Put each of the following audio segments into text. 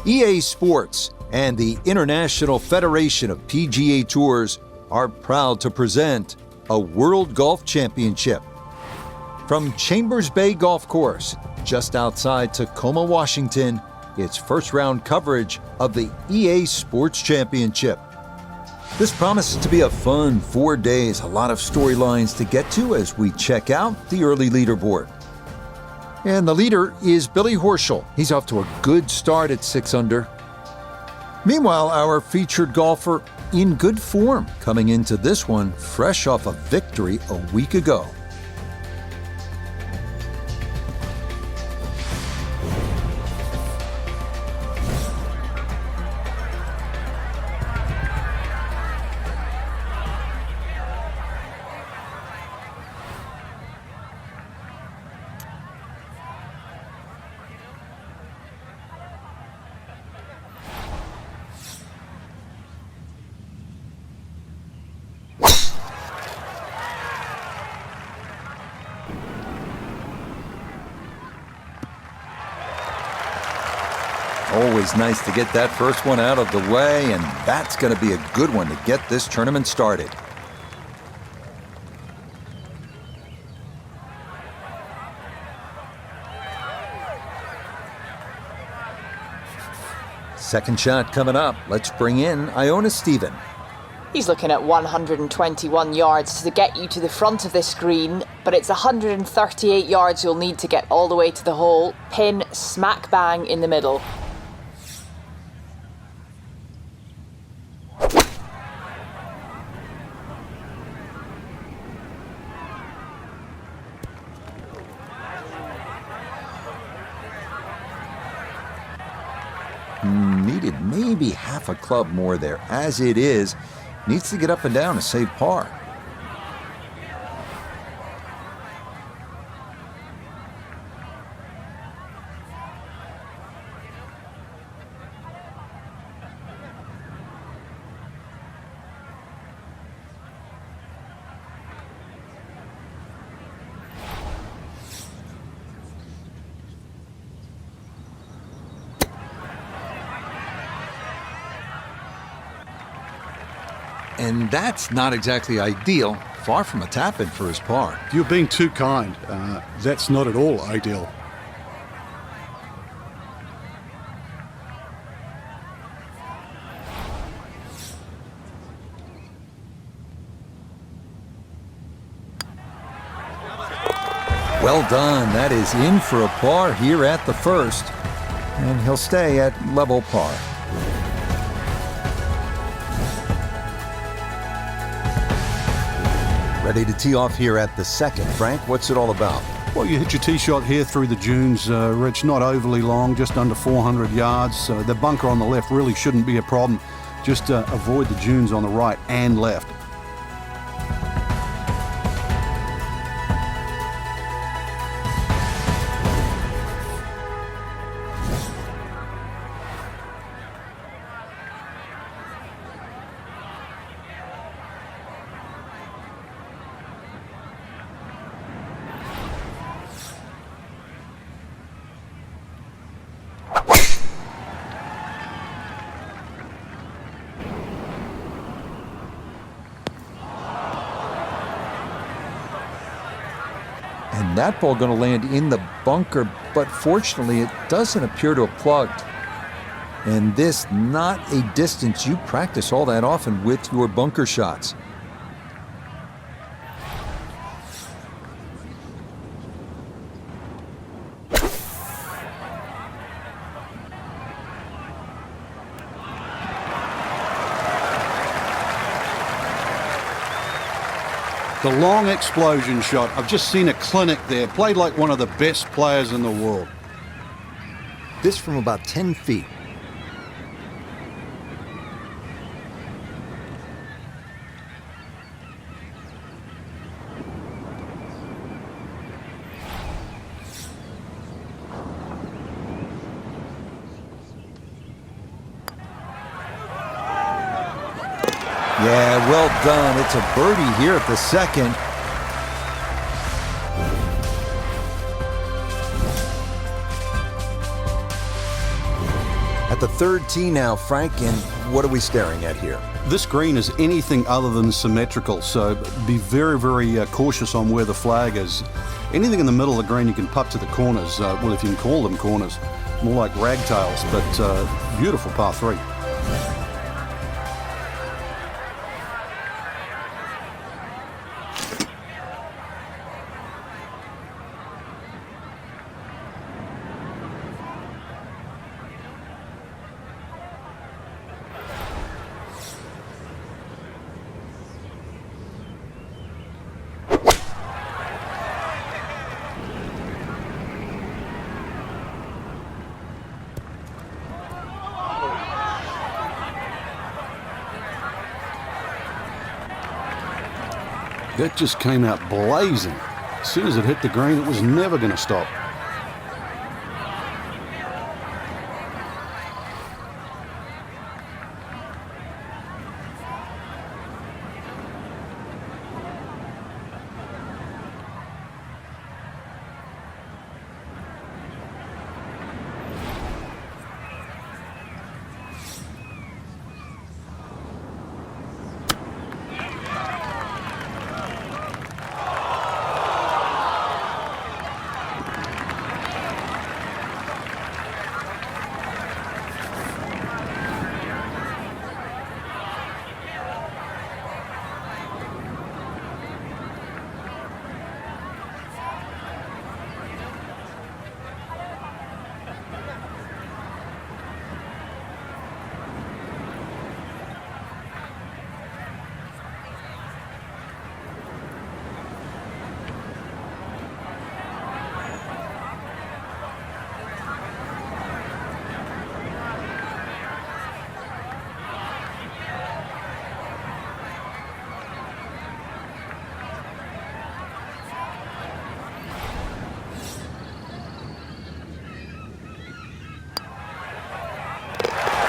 EA Sports and the International Federation of PGA Tours are proud to present a World Golf Championship. From Chambers Bay Golf Course, just outside Tacoma, Washington, it's first round coverage of the EA Sports Championship. This promises to be a fun 4 days, a lot of storylines to get to as we check out the early leaderboard. And the leader is Billy Horschel. He's off to a good start at 6 under. Meanwhile, our featured golfer in good form coming into this one fresh off a victory a week ago. Always nice to get that first one out of the way, and that's going to be a good one to get this tournament started. Second shot coming up. Let's bring in Iona Stephen. He's looking at 121 yards to get you to the front of this green, but it's 138 yards you'll need to get all the way to the hole. Pin smack bang in the middle. Needed maybe half a club more there. As it is, needs to get up and down to save par. And that's not exactly ideal. Far from a tap-in for his par. You're being too kind. That's not at all ideal. Well done. That is in for a par here at the first. And he'll stay at level par. Ready to tee off here at the second. Frank, what's it all about? Well, you hit your tee shot here through the dunes, Rich, not overly long, just under 400 yards. The bunker on the left really shouldn't be a problem. Just avoid the dunes on the right and left. And that ball going to land in the bunker, but fortunately it doesn't appear to have plugged. And this not a distance you practice all that often with your bunker shots. The long explosion shot. I've just seen a clinic there. Played like one of the best players in the world. This from about 10 feet. Yeah, well done. It's a birdie here at the second. At the third tee now, Frank, and what are we staring at here? This green is anything other than symmetrical, so be very, very cautious on where the flag is. Anything in the middle of the green you can putt to the corners, well, if you can call them corners, more like ragtails, but beautiful par 3. That just came out blazing. As soon as it hit the green, it was never going to stop.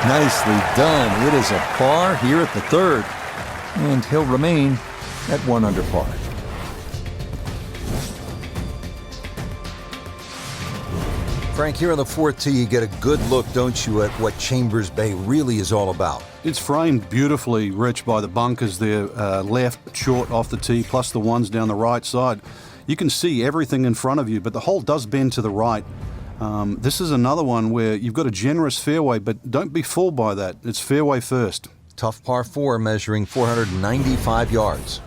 Nicely done. It is a par here at the third, and he'll remain at 1 under par. Frank, here on the fourth tee, you get a good look, don't you, at what Chambers Bay really is all about. It's framed beautifully, Rich, by the bunkers there, left, short off the tee, plus the ones down the right side. You can see everything in front of you, but the hole does bend to the right. This is another one where you've got a generous fairway, but don't be fooled by that. It's fairway first. Tough par 4 measuring 495 yards.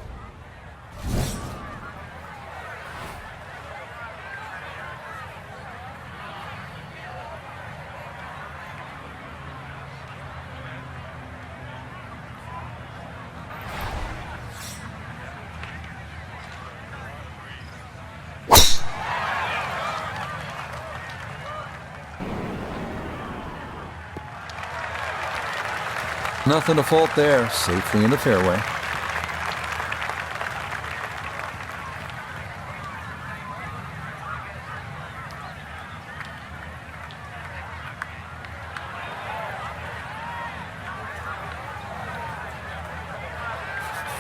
Nothing to fault there, safely in the fairway.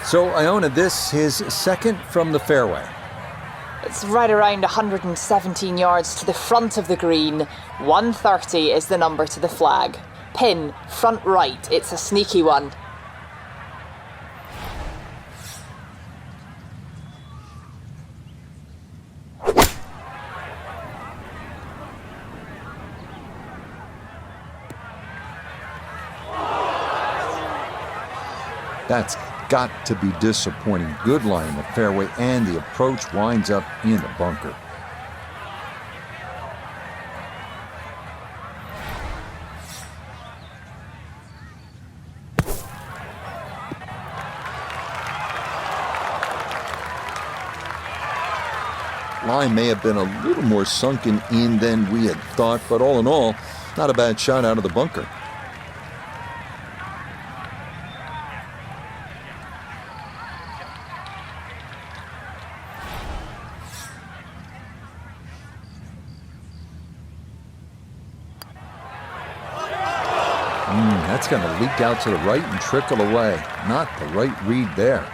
So Iona, this his second from the fairway. It's right around 117 yards to the front of the green. 130 is the number to the flag. Pin, front right, it's a sneaky one. That's got to be disappointing. Good line in the fairway, and the approach winds up in the bunker. Line may have been a little more sunken in than we had thought, but all in all, not a bad shot out of the bunker. That's going to leak out to the right and trickle away. Not the right read there.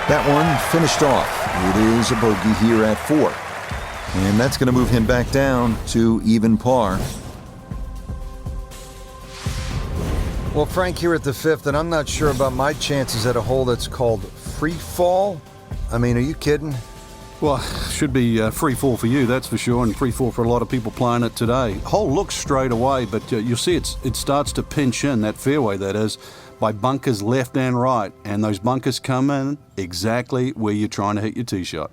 That one finished off. It is a bogey here at 4. And that's going to move him back down to even par. Well, Frank, here at the 5th, and I'm not sure about my chances at a hole that's called free fall. I mean, are you kidding? Well, should be free fall for you, that's for sure, and free fall for a lot of people playing it today. Hole looks straight away, but you'll see it starts to pinch in, that fairway that is, by bunkers left and right, and those bunkers come in exactly where you're trying to hit your tee shot.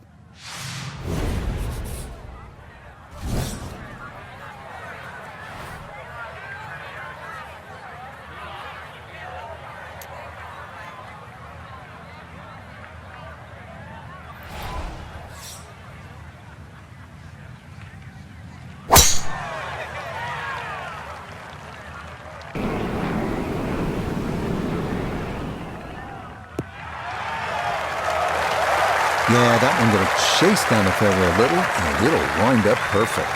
Yeah, that one going to chase down the fairway a little, and it'll wind up perfect.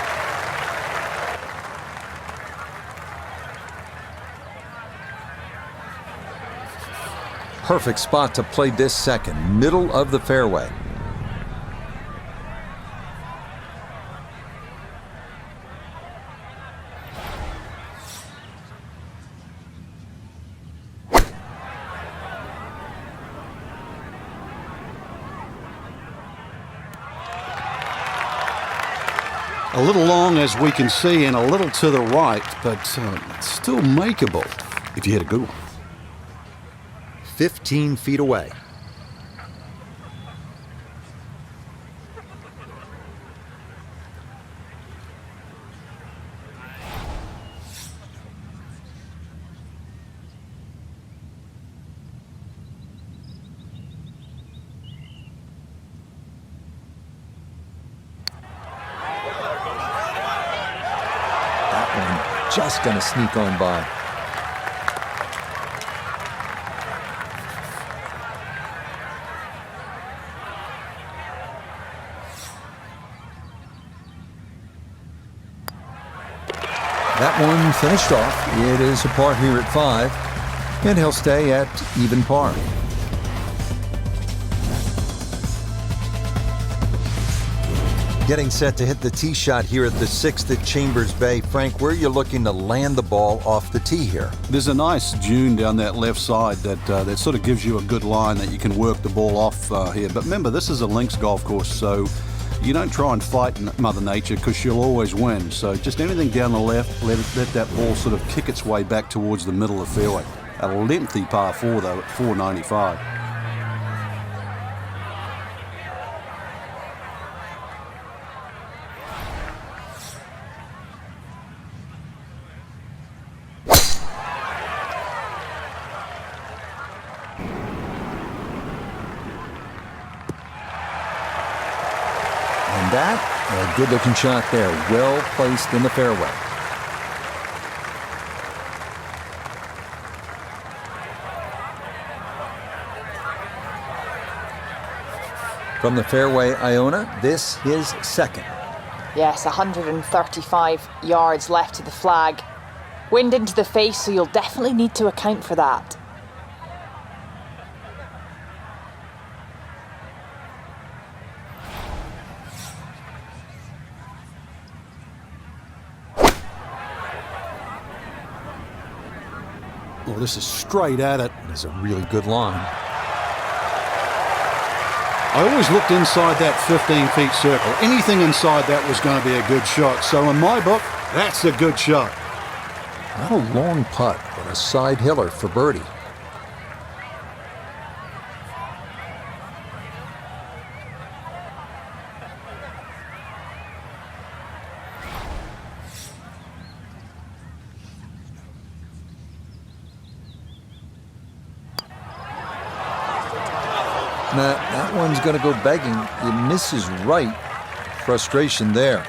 Perfect spot to play this second, middle of the fairway. A little long, as we can see, and a little to the right, but still makeable if you hit a good one. 15 feet away. Just going to sneak on by. That one finished off. It is a par here at 5, and he'll stay at even par. Getting set to hit the tee shot here at the 6th at Chambers Bay. Frank, where are you looking to land the ball off the tee here? There's a nice dune down that left side that sort of gives you a good line that you can work the ball off here. But remember, this is a links golf course, so you don't try and fight Mother Nature because she'll always win. So just anything down the left, let that ball sort of kick its way back towards the middle of the fairway. A lengthy par 4, though, at 495. And that, a good-looking shot there, well placed in the fairway. From the fairway, Iona, this is second. Yes, 135 yards left to the flag. Wind into the face, so you'll definitely need to account for that. Well, this is straight at it. It's a really good line. I always looked inside that 15-feet circle. Anything inside that was going to be a good shot. So in my book, that's a good shot. Not a long putt, but a side hiller for birdie. Now, that one's going to go begging. It misses right. Frustration there.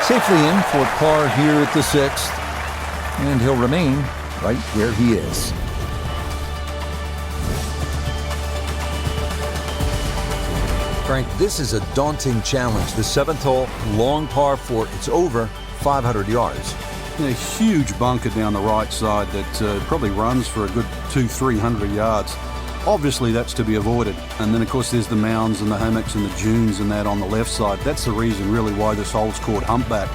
Safely in for par here at the 6th. And he'll remain right where he is. Frank, this is a daunting challenge. The 7th hole, long par 4. It's over 500 yards. A huge bunker down the right side that probably runs for a good 200-300 yards. Obviously, that's to be avoided. And then, of course, there's the mounds and the hummocks and the dunes and that on the left side. That's the reason, really, why this hole's called Humpback.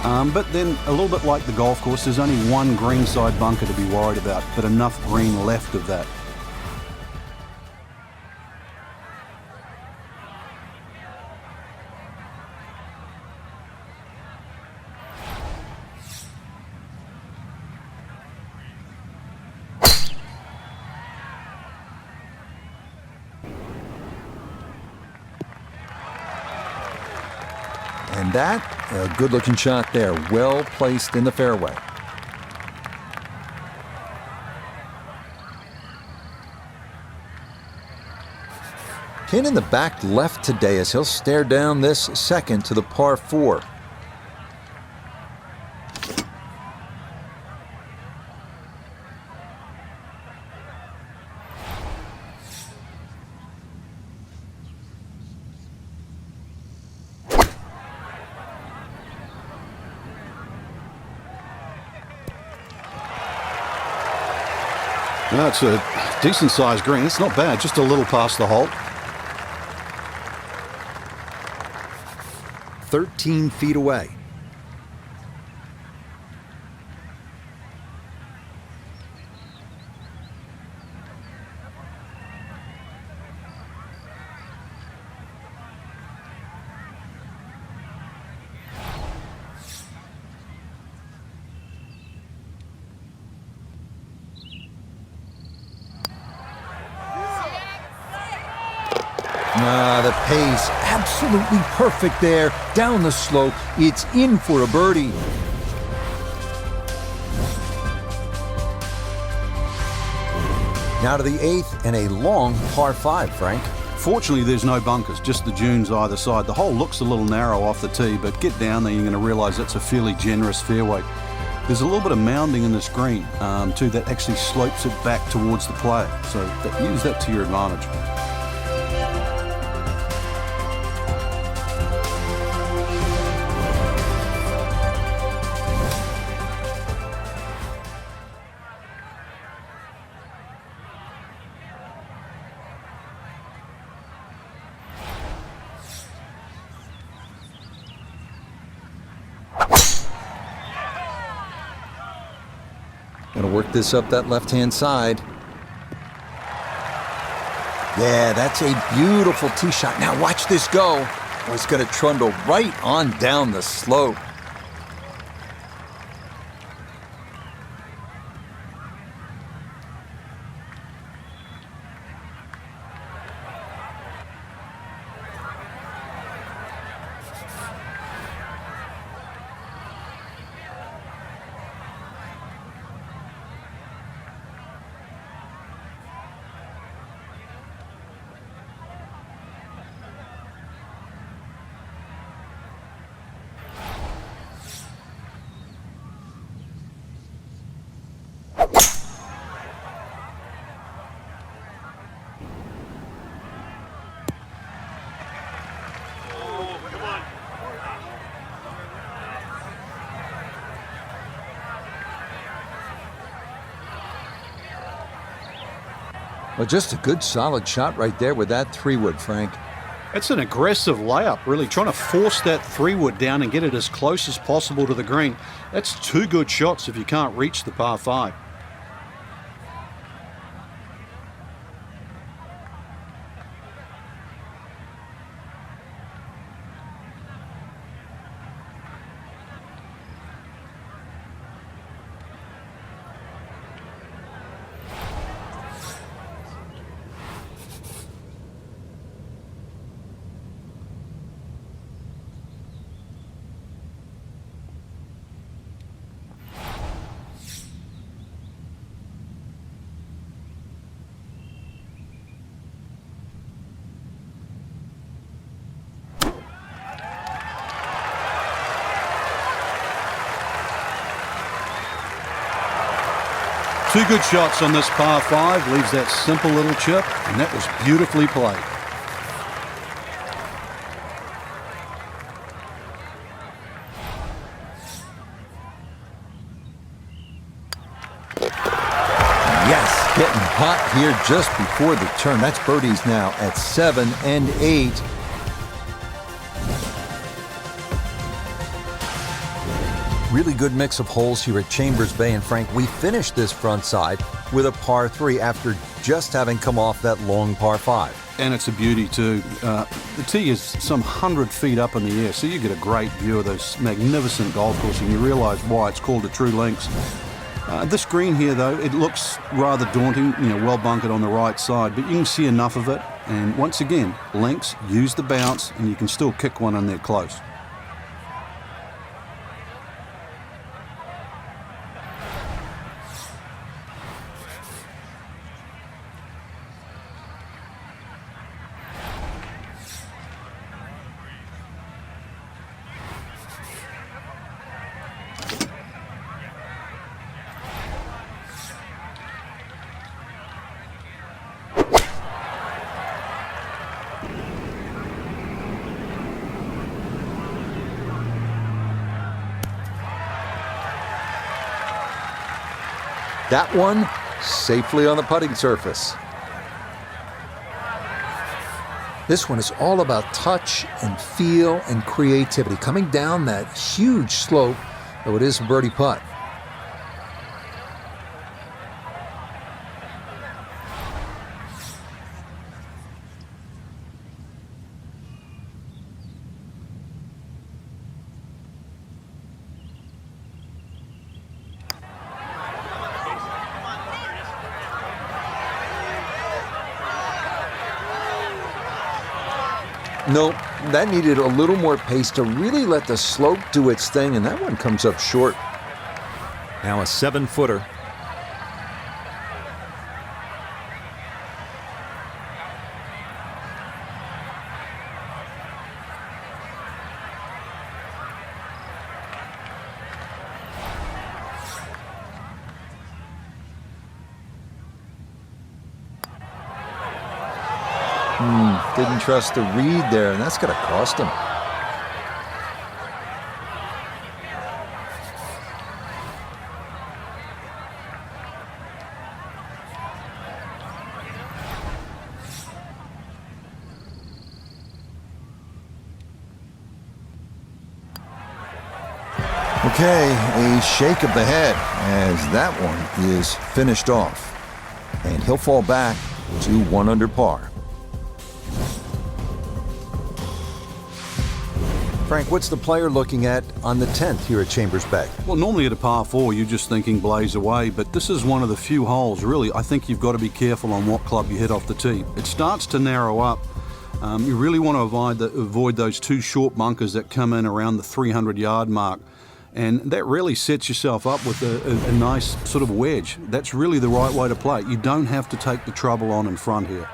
But then, a little bit like the golf course, there's only one greenside bunker to be worried about, but enough green left of that. And that, a good-looking shot there, well placed in the fairway. Pin in the back left today as he'll stare down this second to the par 4. It's a decent-sized green. It's not bad, just a little past the hole. 13 feet away. The pace, absolutely perfect there. Down the slope, it's in for a birdie. Now to the 8th and a long par 5, Frank. Fortunately, there's no bunkers, just the dunes either side. The hole looks a little narrow off the tee, but get down there, you're going to realize that's a fairly generous fairway. There's a little bit of mounding in this green, too, that actually slopes it back towards the player. So use that to your advantage. Gonna work this up that left-hand side. Yeah, that's a beautiful tee shot. Now watch this go. Oh, it's gonna trundle right on down the slope. Well, just a good solid shot right there with that 3-wood, Frank. It's an aggressive layup, really, trying to force that 3-wood down and get it as close as possible to the green. That's 2 good shots if you can't reach the par 5. Two good shots on this par 5, leaves that simple little chip, and that was beautifully played. Getting hot here just before the turn. That's birdies now at 7 and 8. Really good mix of holes here at Chambers Bay. And Frank, we finished this front side with a par 3 after just having come off that long par 5. And it's a beauty too. The tee is some 100 feet up in the air, so you get a great view of this magnificent golf course, and you realise why it's called a true links. This green here, though, it looks rather daunting, well bunkered on the right side, but you can see enough of it. And once again, links, use the bounce, and you can still kick one in there close. That one safely on the putting surface. This one is all about touch and feel and creativity. Coming down that huge slope, though it is a birdie putt. Nope, that needed a little more pace to really let the slope do its thing, and that one comes up short. Now a 7-footer. Didn't trust the read there, and that's going to cost him. Okay, a shake of the head as that one is finished off. And he'll fall back to 1 under par. Frank, what's the player looking at on the 10th here at Chambers Bay? Well, normally at a par 4, you're just thinking blaze away, but this is one of the few holes, really, I think you've got to be careful on what club you hit off the tee. It starts to narrow up. You really want to avoid those 2 short bunkers that come in around the 300-yard mark, and that really sets yourself up with a nice sort of wedge. That's really the right way to play. You don't have to take the trouble on in front here.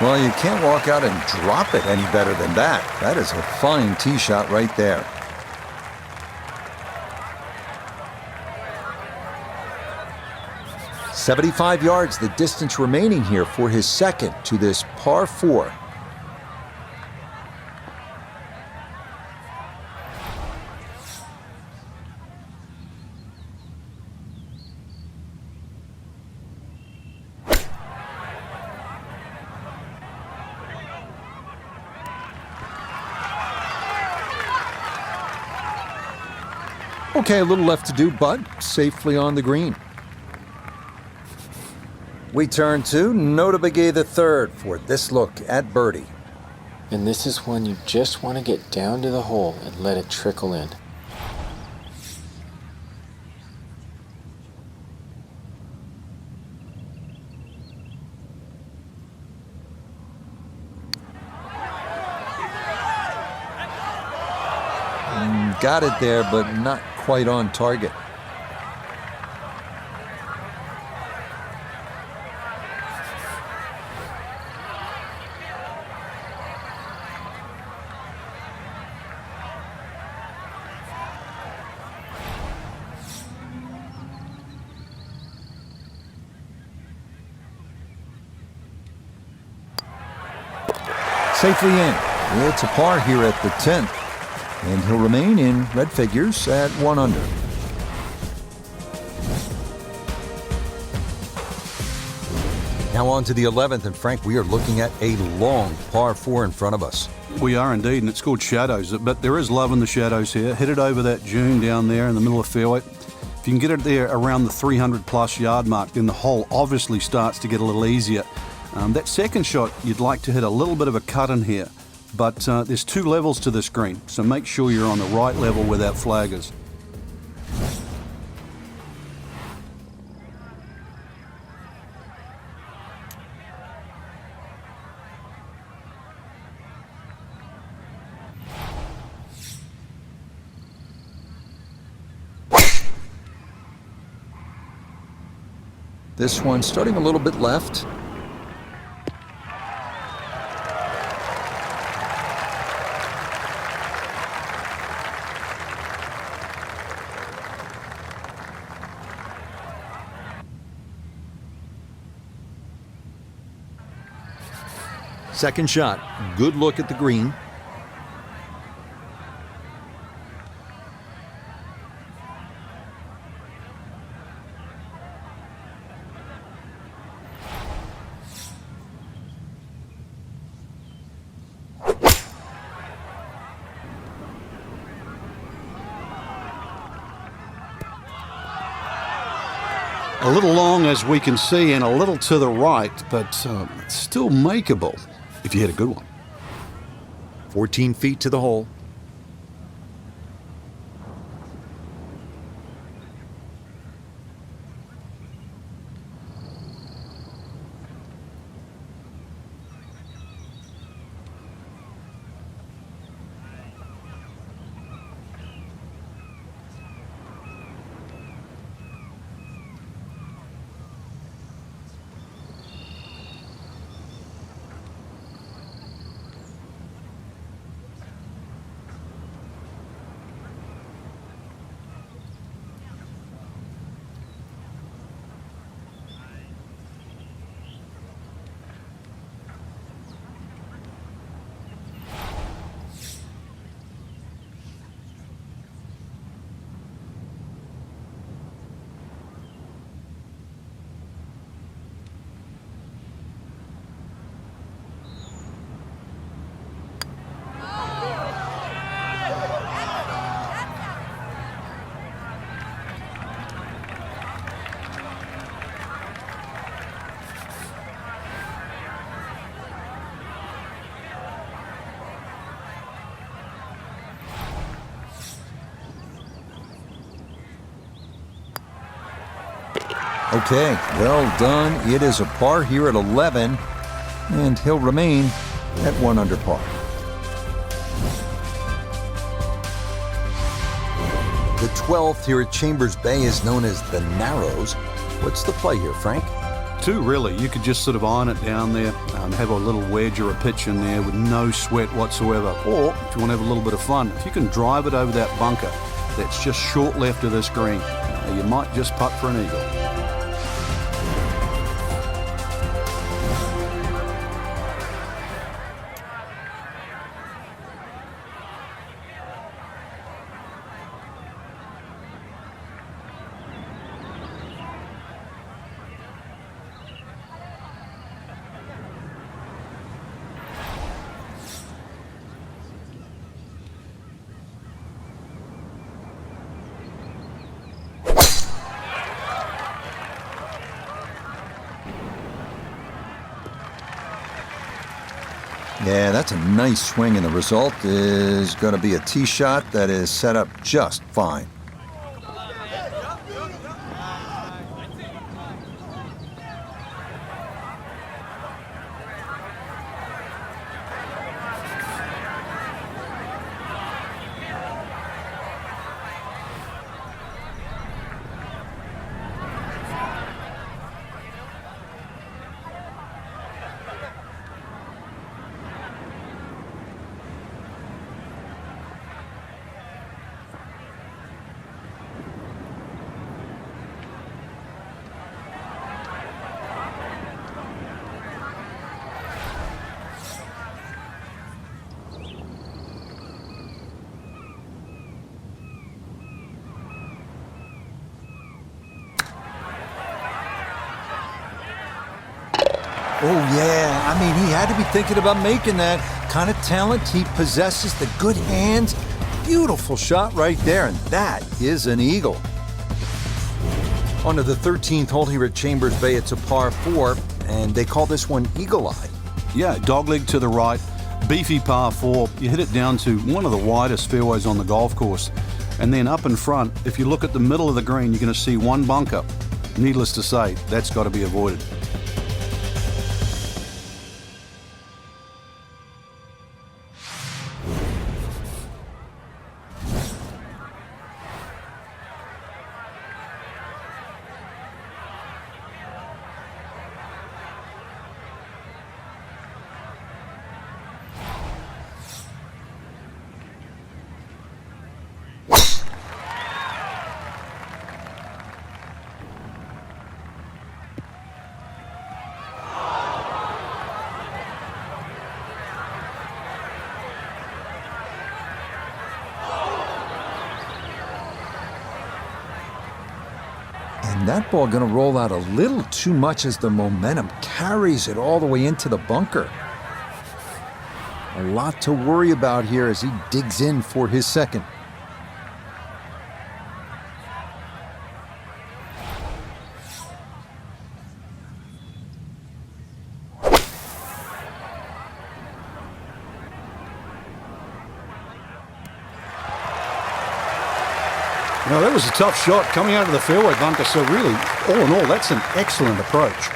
Well, you can't walk out and drop it any better than that. That is a fine tee shot right there. "75 yards, the distance remaining here for his second to this par 4. Okay, a little left to do, but safely on the green. We turn to Notah Begay III for this look at birdie. And this is when you just want to get down to the hole and let it trickle in. Got it there, but not quite on target. Safely in. It's a par here at the 10th, and he'll remain in red figures at 1 under. Now on to the 11th, and Frank, we are looking at a long par 4 in front of us. We are indeed, and it's called Shadows, but there is love in the shadows here. Hit it over that dune down there in the middle of the fairway. If you can get it there around the 300-plus yard mark, then the hole obviously starts to get a little easier. That second shot, you'd like to hit a little bit of a cut in here, but there's 2 levels to this green, so make sure you're on the right level where that flag is. This one starting a little bit left. Second shot, good look at the green. A little long, as we can see, and a little to the right, but it's still makeable if you hit a good one. 14 feet to the hole. Okay, well done. It is a par here at 11, and he'll remain at 1 under par. The 12th here at Chambers Bay is known as the Narrows. What's the play here, Frank? 2, really. You could just sort of iron it down there, have a little wedge or a pitch in there with no sweat whatsoever. Or, if you want to have a little bit of fun, if you can drive it over that bunker that's just short left of this green, you might just putt for an eagle. Yeah, that's a nice swing, and the result is going to be a tee shot that is set up just fine. Oh, yeah. I mean, he had to be thinking about making that kind of talent. He possesses the good hands. Beautiful shot right there, and that is an eagle. On to the 13th hole here at Chambers Bay. It's a par 4, and they call this one Eagle Eye. Yeah, dogleg to the right, beefy par 4. You hit it down to one of the widest fairways on the golf course. And then up in front, if you look at the middle of the green, you're going to see one bunker. Needless to say, that's got to be avoided. And that ball going to roll out a little too much as the momentum carries it all the way into the bunker. A lot to worry about here as he digs in for his second. Now, that was a tough shot coming out of the fairway bunker, so really, all in all, that's an excellent approach.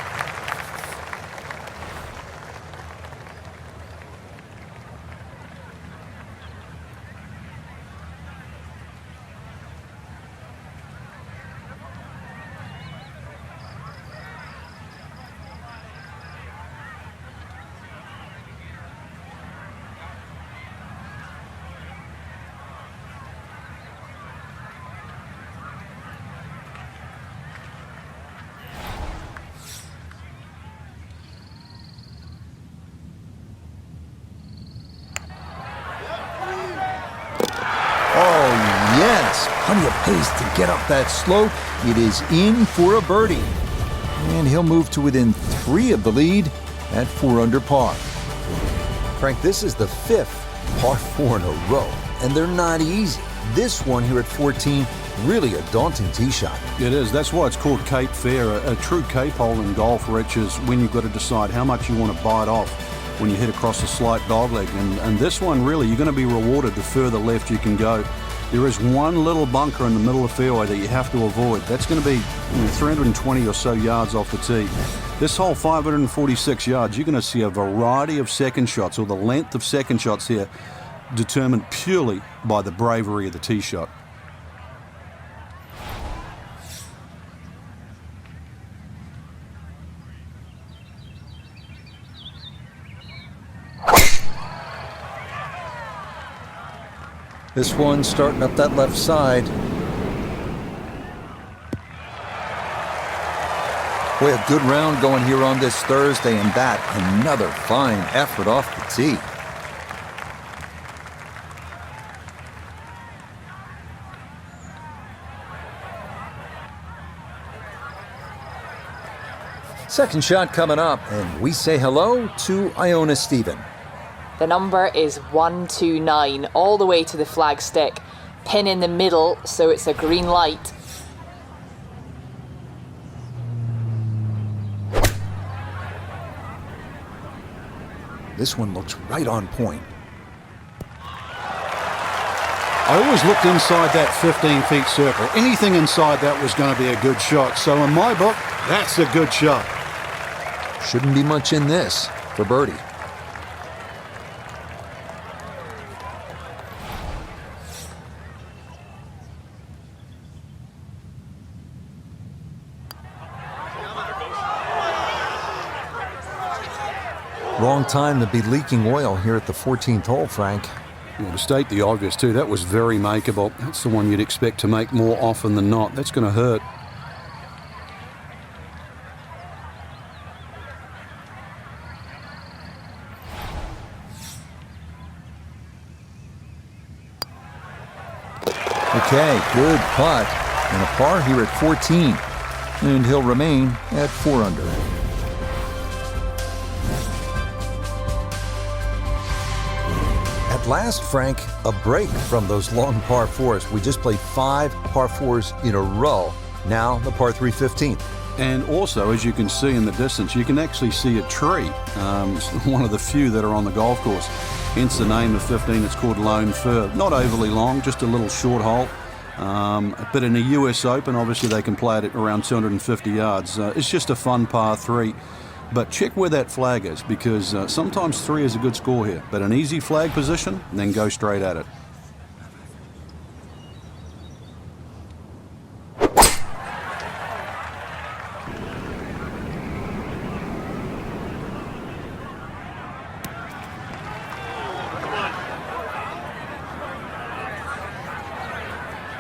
Plenty of pace to get up that slope. It is in for a birdie. And he'll move to within 3 of the lead at 4 under par. Frank, this is the 5th par 4 in a row, and they're not easy. This one here at 14, really a daunting tee shot. It is. That's why it's called Cape Fair. A true Cape hole in golf, Rich, is when you've got to decide how much you want to bite off when you hit across a slight dogleg. And this one, really, you're going to be rewarded the further left you can go. There is one little bunker in the middle of the fairway that you have to avoid. That's going to be 320 or so yards off the tee. This hole, 546 yards, you're going to see a variety of second shots, or the length of second shots here, determined purely by the bravery of the tee shot. This one starting up that left side. Boy, a good round going here on this Thursday, and that another fine effort off the tee. Second shot coming up, and we say hello to Iona Stephen. The number is 129, all the way to the flagstick. Pin in the middle, so it's a green light. This one looks right on point. I always looked inside that 15-feet circle. Anything inside that was going to be a good shot. So in my book, that's a good shot. Shouldn't be much in this for birdie. Wrong time to be leaking oil here at the 14th hole, Frank. Well, to state the obvious too, that was very makeable. That's the one you'd expect to make more often than not. That's going to hurt. Okay, good putt. And a par here at 14. And he'll remain at 4 under. At last, Frank, a break from those long par fours. We just played 5 par fours in a row. Now the par 3 15th. And also, as you can see in the distance, you can actually see a tree. It's one of the few that are on the golf course. Hence the name of 15. It's called Lone Fir. Not overly long, just a little short hole. But in a US Open, obviously they can play it at around 250 yards. It's just a fun par 3. But check where that flag is, because sometimes 3 is a good score here. But an easy flag position, then go straight at it.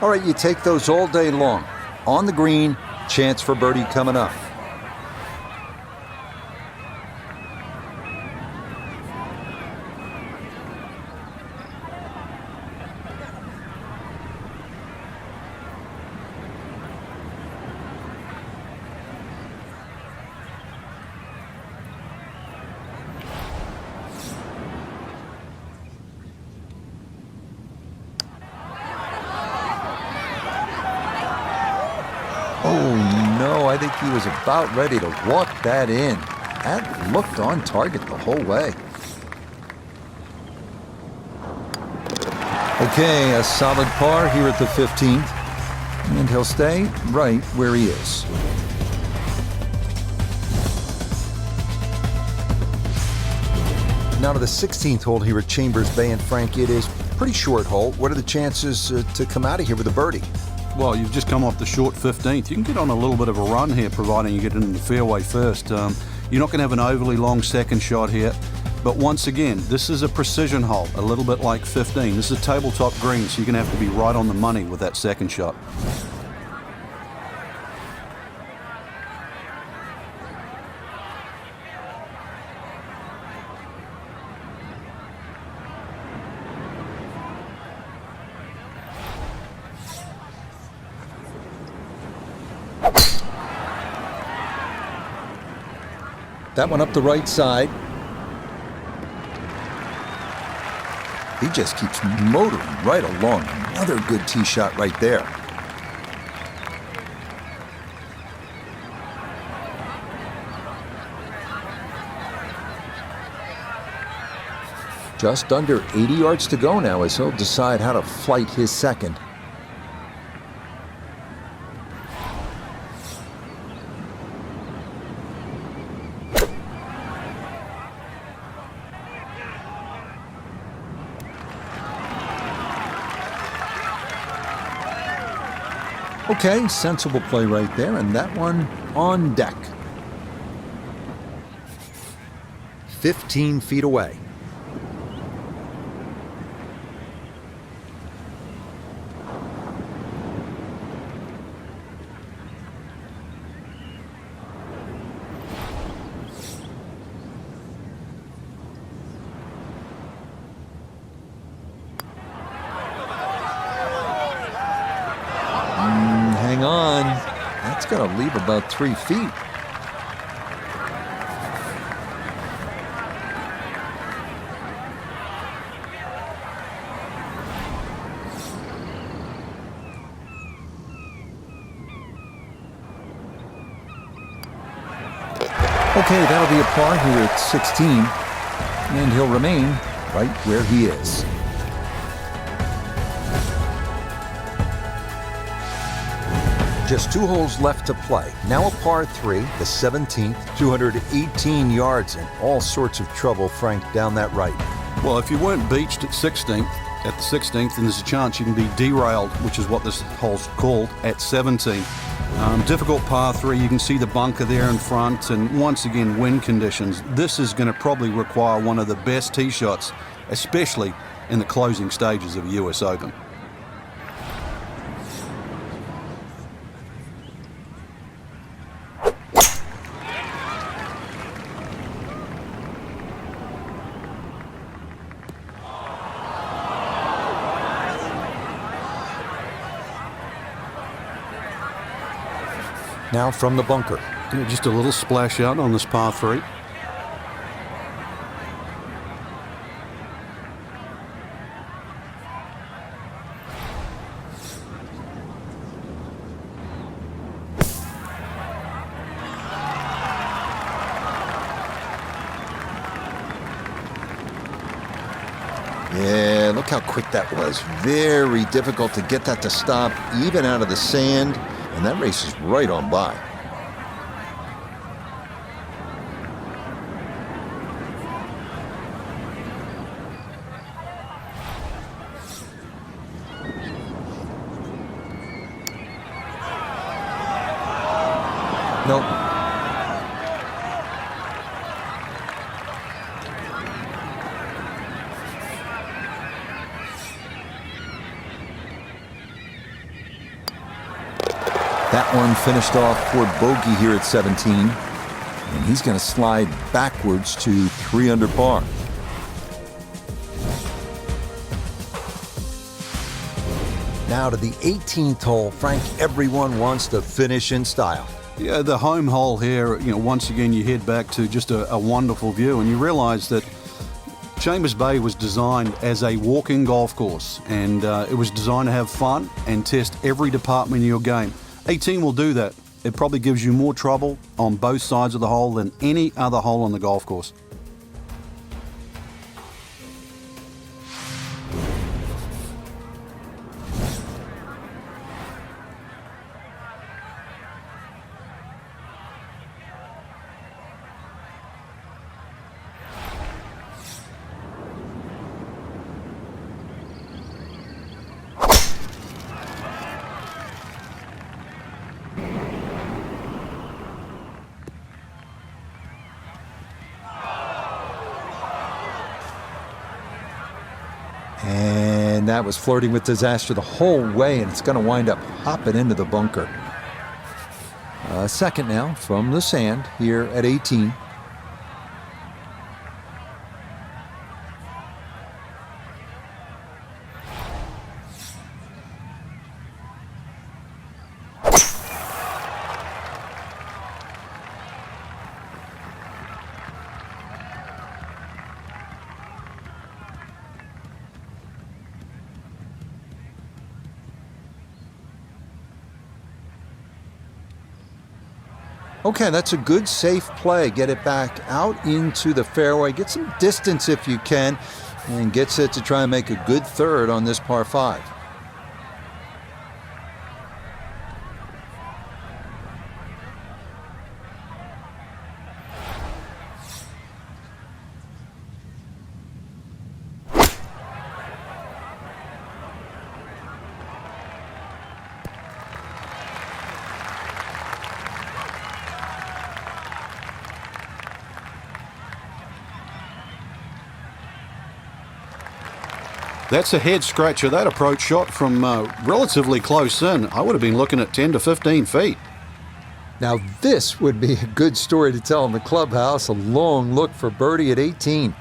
All right, you take those all day long. On the green, chance for birdie coming up. Oh no, I think he was about ready to walk that in. That looked on target the whole way. Okay, a solid par here at the 15th. And he'll stay right where he is. Now to the 16th hole here at Chambers Bay, and Frank, it is a pretty short hole. What are the chances to come out of here with a birdie? Well, you've just come off the short 15th. You can get on a little bit of a run here, providing you get in the fairway first. You're not going to have an overly long second shot here. But once again, this is a precision hole, a little bit like 15. This is a tabletop green, so you're going to have to be right on the money with that second shot. That one up the right side. He just keeps motoring right along. Another good tee shot right there. Just under 80 yards to go now as he'll decide how to flight his second. Okay, sensible play right there, and that one on deck. 15 feet away. Hang on. That's going to leave about 3 feet. Okay, that'll be a par here at 16, and he'll remain right where he is. Just 2 holes left to play. Now a par 3, the 17th, 218 yards, and all sorts of trouble, Frank, down that right. Well, if you weren't beached at the 16th, then there's a chance you can be derailed, which is what this hole's called, at 17. Difficult par 3. You can see the bunker there in front, and once again, wind conditions. This is going to probably require one of the best tee shots, especially in the closing stages of a US Open. Now from the bunker. Yeah, just a little splash out on this par 3. Yeah, look how quick that was. Very difficult to get that to stop, even out of the sand. And that race is right on by. Nope. That one finished off for bogey here at 17. And he's going to slide backwards to 3 under par. Now to the 18th hole. Frank, everyone wants to finish in style. Yeah, the home hole here, once again you head back to just a wonderful view, and you realise that Chambers Bay was designed as a walking golf course, and it was designed to have fun and test every department of your game. 18 will do that. It probably gives you more trouble on both sides of the hole than any other hole on the golf course. And that was flirting with disaster the whole way, and it's going to wind up hopping into the bunker. Second now from the sand here at 18. Okay, that's a good, safe play. Get it back out into the fairway. Get some distance if you can, and gets it to try and make a good third on this par 5. That's a head scratcher. That approach shot from relatively close in. I would have been looking at 10 to 15 feet. Now this would be a good story to tell in the clubhouse. A long look for birdie at 18.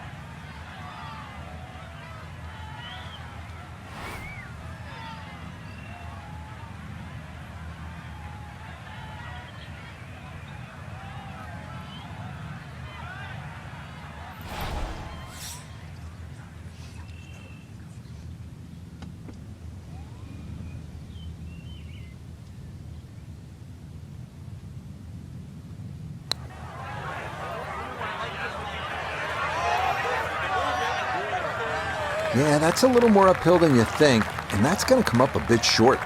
Yeah, that's a little more uphill than you think, and that's going to come up a bit short.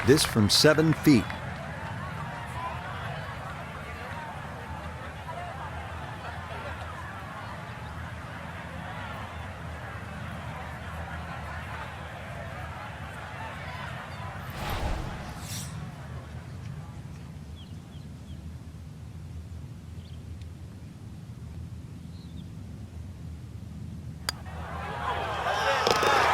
This from 7 feet.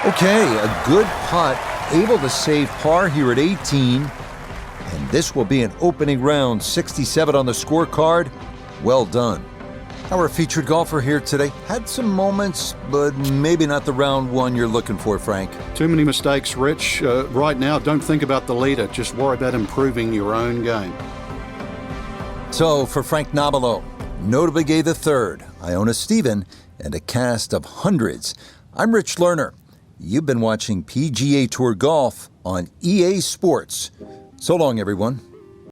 Okay, a good putt, able to save par here at 18. And this will be an opening round 67 on the scorecard. Well done. Our featured golfer here today had some moments, but maybe not the round one you're looking for, Frank. Too many mistakes, Rich. Right now, don't think about the leader. Just worry about improving your own game. So for Frank Nobilo, notably gave the third, Iona Stephen, and a cast of hundreds, I'm Rich Lerner. You've been watching PGA Tour Golf on EA Sports. So long, everyone.